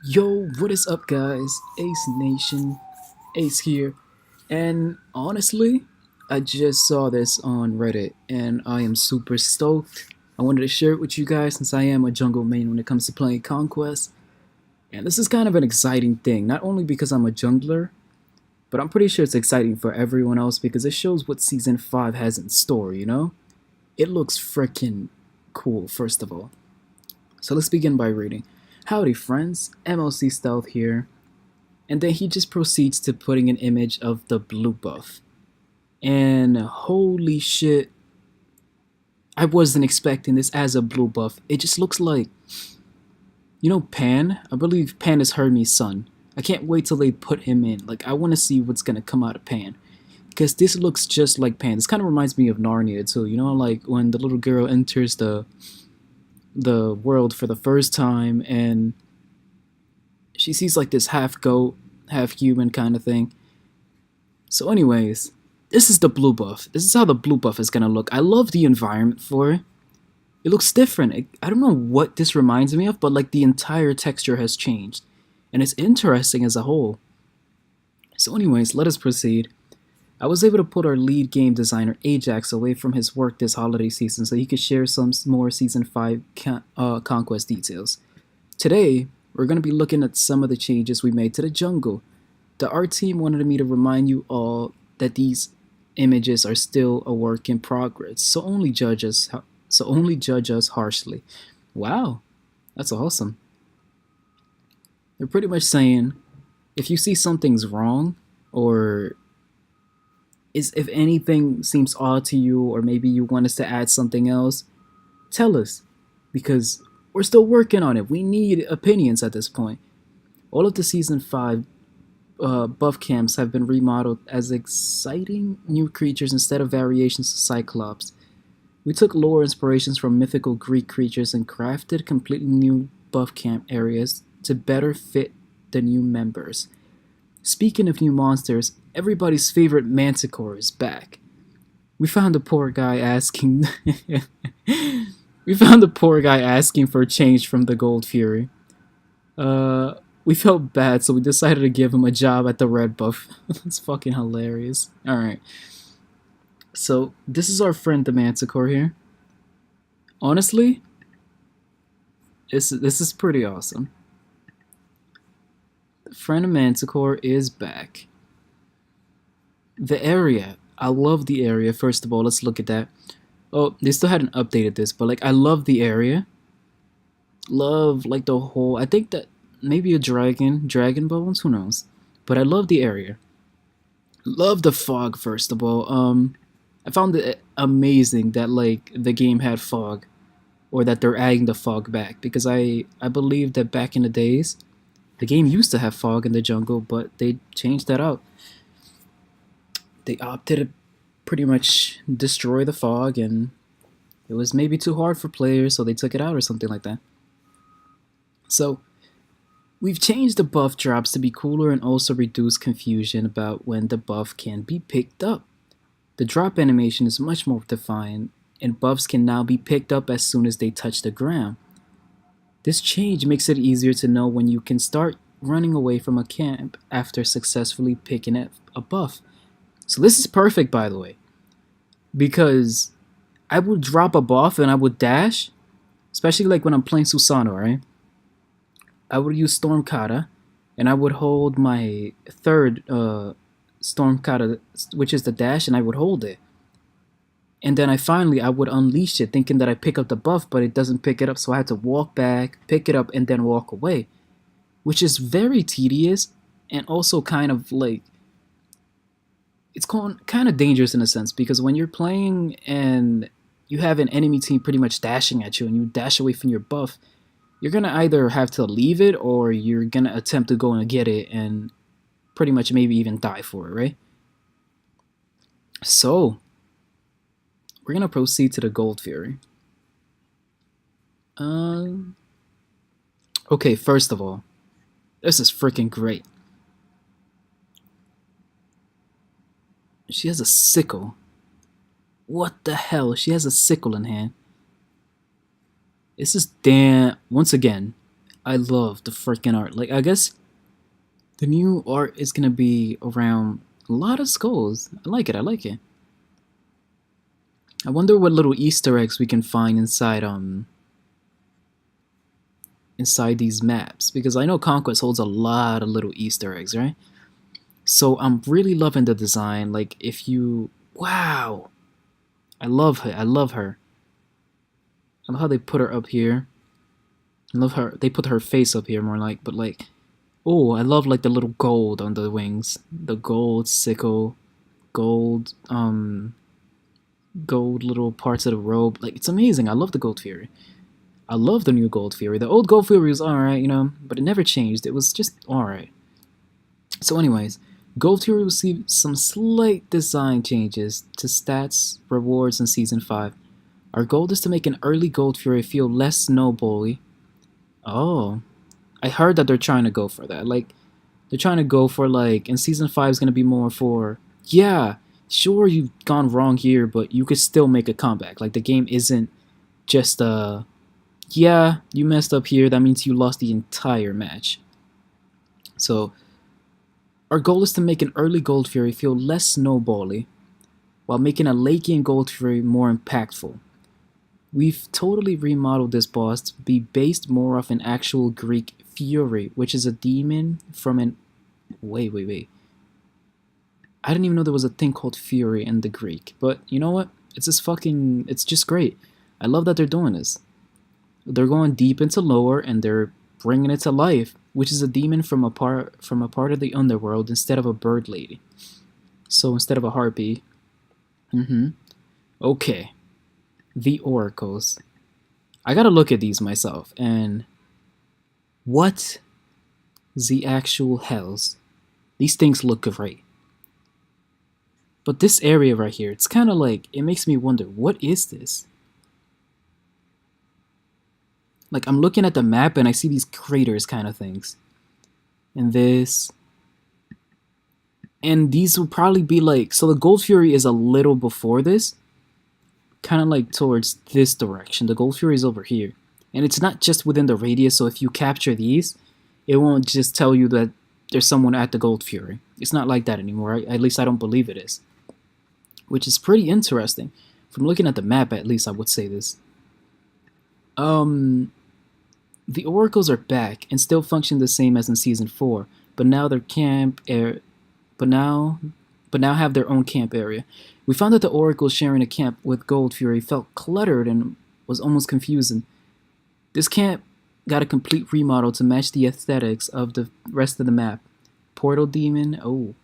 Yo, what is up, guys? Ace Nation, Ace here. And honestly, I just saw this on Reddit and I am super stoked. I wanted to share it with you guys since I am a jungle main when it comes to playing Conquest. And this is kind of an exciting thing, not only because I'm a jungler, but I'm pretty sure it's exciting for everyone else because it shows what Season 5 has in store, you know? It looks freaking cool, first of all. So let's begin by reading. Howdy, friends. MLC Stealth here. And then he just proceeds to putting an image of the blue buff. And holy shit, I wasn't expecting this as a blue buff. It just looks like, Pan? I believe Pan is Hermes' son. I can't wait till they put him in. Like, I want to see what's gonna come out of Pan. Because this looks just like Pan. This kind of reminds me of Narnia too. Like when the little girl enters the world for the first time and she sees like this half goat, half human kind of thing. So anyways, this is the blue buff. This is how the blue buff is gonna look. I love the environment for it. It looks different. I don't know what this reminds me of, but like the entire texture has changed. And it's interesting as a whole. So anyways, let us proceed. I was able to put our lead game designer Ajax away from his work this holiday season so he could share some more Season 5 Conquest details. Today, we're going to be looking at some of the changes we made to the jungle. The art team wanted me to remind you all that these images are still a work in progress, so only judge us harshly. Wow, that's awesome. They're pretty much saying if you see something's wrong or if anything seems odd to you or maybe you want us to add something else, tell us because we're still working on it. We need opinions at this point. All of the Season 5 buff camps have been remodeled as exciting new creatures instead of variations of Cyclops. We took lore inspirations from mythical Greek creatures and crafted completely new buff camp areas to better fit the new members. Speaking of new monsters, everybody's favorite Manticore is back. We found the poor guy asking We found the poor guy asking for a change from the Gold Fury. We felt bad, so we decided to give him a job at the Red Buff. That's fucking hilarious. Alright. So, this is our friend the Manticore here. Honestly, this is pretty awesome. The friend of Manticore is back. The area. I love the area. First of all, let's look at that. Oh, they still hadn't updated this, but like I love the area. Love like the whole. I think that maybe a dragon bones, who knows? But I love the area. Love the fog first of all. I found it amazing that like the game had fog, or that they're adding the fog back because I believe that back in the days, the game used to have fog in the jungle, but they changed that out. They opted to pretty much destroy the fog, and it was maybe too hard for players, so they took it out or something like that. So we've changed the buff drops to be cooler and also reduce confusion about when the buff can be picked up. The drop animation is much more defined, and buffs can now be picked up as soon as they touch the ground. This change makes it easier to know when you can start running away from a camp after successfully picking up a buff. So this is perfect, by the way, because I would drop a buff and I would dash, especially like when I'm playing Susano, right? I would use Stormkata, and I would hold my third Stormkata, which is the dash, and I would hold it. And then I would unleash it, thinking that I pick up the buff, but it doesn't pick it up, so I had to walk back, pick it up, and then walk away, which is very tedious and also kind of like it's kind of dangerous in a sense because when you're playing and you have an enemy team pretty much dashing at you and you dash away from your buff, you're gonna either have to leave it or you're gonna attempt to go and get it and pretty much maybe even die for it, right? So we're gonna proceed to the Gold Fury. Um, okay, first of all, this is freaking great. She has a sickle. What the hell? She has a sickle in hand. This is damn. Once again, I love the freaking art. Like, I guess the new art is gonna be around a lot of skulls. I like it. I like it. I wonder what little Easter eggs we can find inside these maps, because I know Conquest holds a lot of little Easter eggs, right? So I'm really loving the design. Like, if you, wow, I love her. I love her. I love how they put her up here. I love her. They put her face up here more like, but like, oh, I love like the little gold on the wings, the gold sickle, gold, gold little parts of the robe. Like, it's amazing. I love the Gold Fury. I love the new Gold Fury. The old Gold Fury was alright, you know, but it never changed. It was just alright. So, anyways, Gold Fury received some slight design changes to stats, rewards in Season 5. Our goal is to make an early Gold Fury feel less snowbally. Oh, I heard that they're trying to go for that. Like, they're trying to go for, like, in Season 5 is going to be more for, yeah, sure, you've gone wrong here, but you could still make a comeback. Like, the game isn't just, yeah, you messed up here, that means you lost the entire match. So, our goal is to make an early Gold Fury feel less snowbally, while making a late game Gold Fury more impactful. We've totally remodeled this boss to be based more off an actual Greek Fury, which is a demon from an... Wait. I didn't even know there was a thing called Fury in the Greek. But you know what? It's just fucking... It's just great. I love that they're doing this. They're going deep into lore and they're bringing it to life, which is a demon from a part of the underworld instead of a bird lady. So instead of a harpy. Okay. The oracles. I gotta look at these myself, and what the actual hells? These things look great. But this area right here, it's kind of like, it makes me wonder, what is this? Like, I'm looking at the map and I see these craters kind of things. And this. And these will probably be like, so the Gold Fury is a little before this. Kind of like towards this direction. The Gold Fury is over here. And it's not just within the radius, so if you capture these, it won't just tell you that there's someone at the Gold Fury. It's not like that anymore. At least I don't believe it is. Which is pretty interesting. From looking at the map, at least I would say this. The oracles are back and still function the same as in Season 4, but now their camp but now have their own camp area. We found that the oracles sharing a camp with Gold Fury felt cluttered and was almost confusing. This camp got a complete remodel to match the aesthetics of the rest of the map. Portal Demon, oh.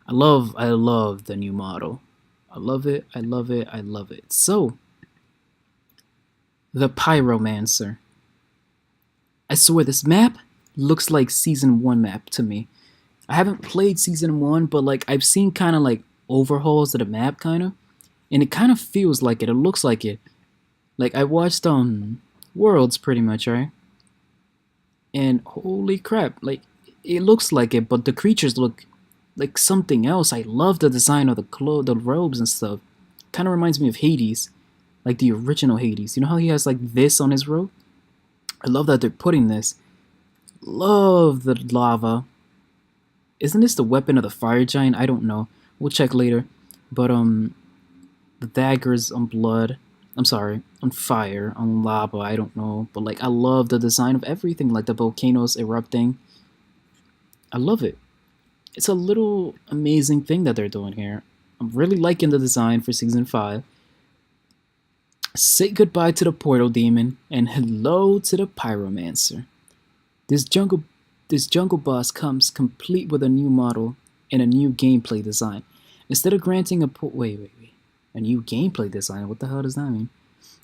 I love the new model. I love it. So, the Pyromancer. I swear this map looks like Season 1 map to me. I haven't played Season 1, but like I've seen kind of like overhauls of the map kind of, and it kind of feels like it. It looks like it. Like I watched Worlds pretty much, right? And holy crap, like it looks like it, but the creatures look like something else. I love the design of the robes and stuff. Kind of reminds me of Hades, like the original Hades. You know how he has like this on his robe? I love that they're putting this. Love the lava. Isn't this the weapon of the fire giant? I don't know. We'll check later. But the daggers on blood. I'm sorry, on fire, on lava, I don't know. But like I love the design of everything, like the volcanoes erupting. I love it. It's a little amazing thing that they're doing here. I'm really liking the design for Season 5. Say goodbye to the Portal Demon, and hello to the Pyromancer. This jungle boss comes complete with a new model and a new gameplay design. Instead of granting a new gameplay design? What the hell does that mean?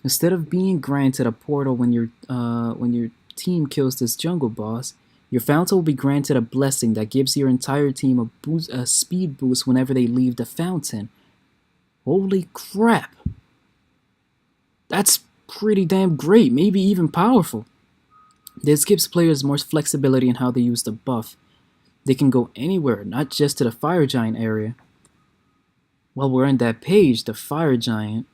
Instead of being granted a portal when your team kills this jungle boss, your fountain will be granted a blessing that gives your entire team a speed boost whenever they leave the fountain. Holy crap! That's pretty damn great, maybe even powerful. This gives players more flexibility in how they use the buff. They can go anywhere, not just to the Fire Giant area. While we're on that page, the Fire Giant...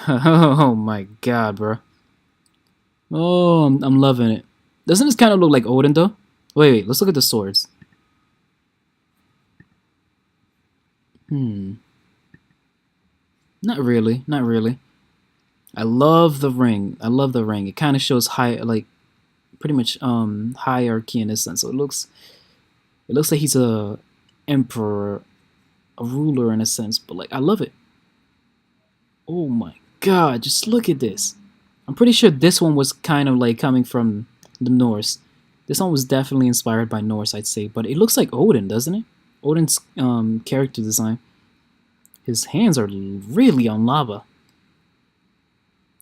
Oh my god, bro. Oh, I'm loving it. Doesn't this kind of look like Odin though? Wait, let's look at the swords. Hmm, not really, not really. I love the ring. I love the ring. It kind of shows high, like pretty much hierarchy in a sense. So it looks like he's a emperor, a ruler in a sense. But like I love it. Oh my god, just look at this. I'm pretty sure this one was kind of like coming from the Norse. This one was definitely inspired by Norse, I'd say. But it looks like Odin, doesn't it? Odin's character design. His hands are really on lava.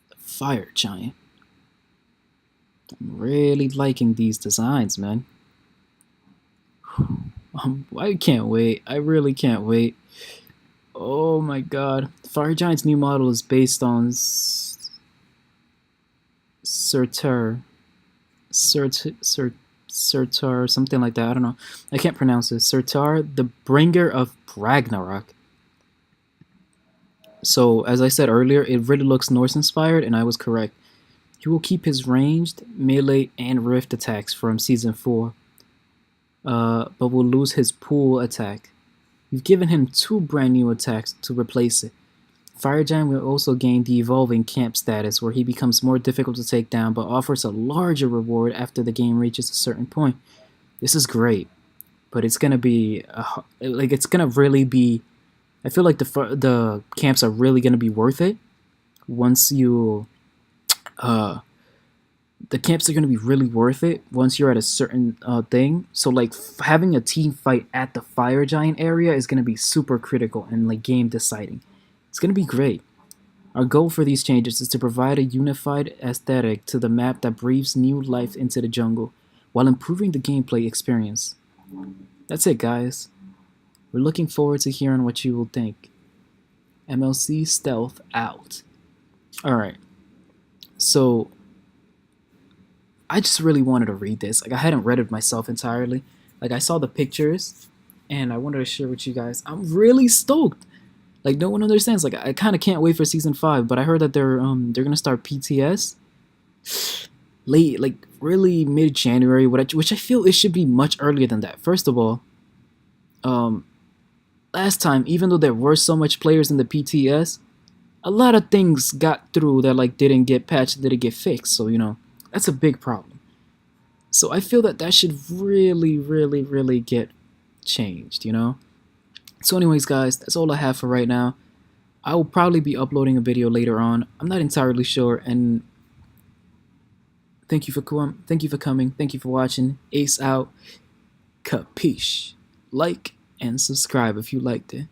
The fire giant. I'm really liking these designs, man. I can't wait. I really can't wait. Oh my god. Fire Giant's new model is based on Surtur. Surtur, something like that. I don't know. I can't pronounce it. Surtur, the bringer of Ragnarok. So, as I said earlier, it really looks Norse inspired, and I was correct. He will keep his ranged, melee, and rift attacks from Season 4, but will lose his pool attack. You've given him 2 brand new attacks to replace it. Fire Giant will also gain the evolving camp status, where he becomes more difficult to take down but offers a larger reward after the game reaches a certain point. This is great, but it's gonna be like it's gonna really be. I feel like the camps are really gonna be worth it once you uh the camps are going to be really worth it once you're at a certain thing. So like having a team fight at the fire giant area is going to be super critical and like game deciding. It's going to be great. Our goal for these changes is to provide a unified aesthetic to the map that breathes new life into the jungle while improving the gameplay experience. That's it, guys. We're looking forward to hearing what you will think. MLC Stealth out. Alright, so I just really wanted to read this. Like I hadn't read it myself entirely. Like I saw the pictures and I wanted to share with you guys. I'm really stoked. Like no one understands. Like I kind of can't wait for season 5, but I heard that they're going to start PTS late, like really mid-January, which I feel it should be much earlier than that. First of all, um last time even though there were so much players in the PTS, a lot of things got through that like didn't get patched, didn't get fixed. So, that's a big problem. So I feel that that should really, really, really get changed. So anyways, guys, that's all I have for right now. I will probably be uploading a video later on. I'm not entirely sure, and thank you for coming. Thank you for watching. Ace out. Capiche. Like and subscribe if you liked it.